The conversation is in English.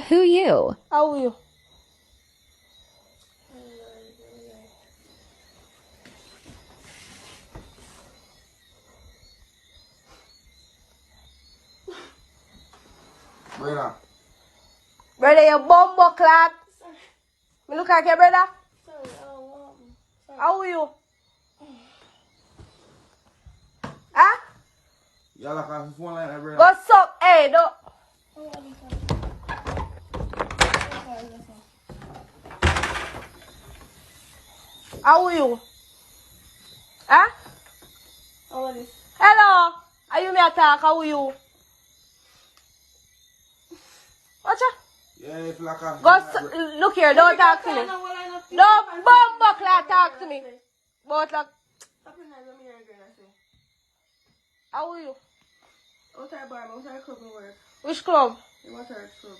who you? How are you? Brother. Brother, you bumbo clock. Me look like your brother. Sorry. How are you? Huh? Y'all like a phone like that, brother. What's up? Hey, no. How are you? Huh? How are this? Hello. Are you me attack? How are you? Watch out. Yeah, if like a Go look here, don't talk to me. Don't bumbo clock talk to me. But like, how are you? What's our bar? What's our club in work? Which club? What's our club?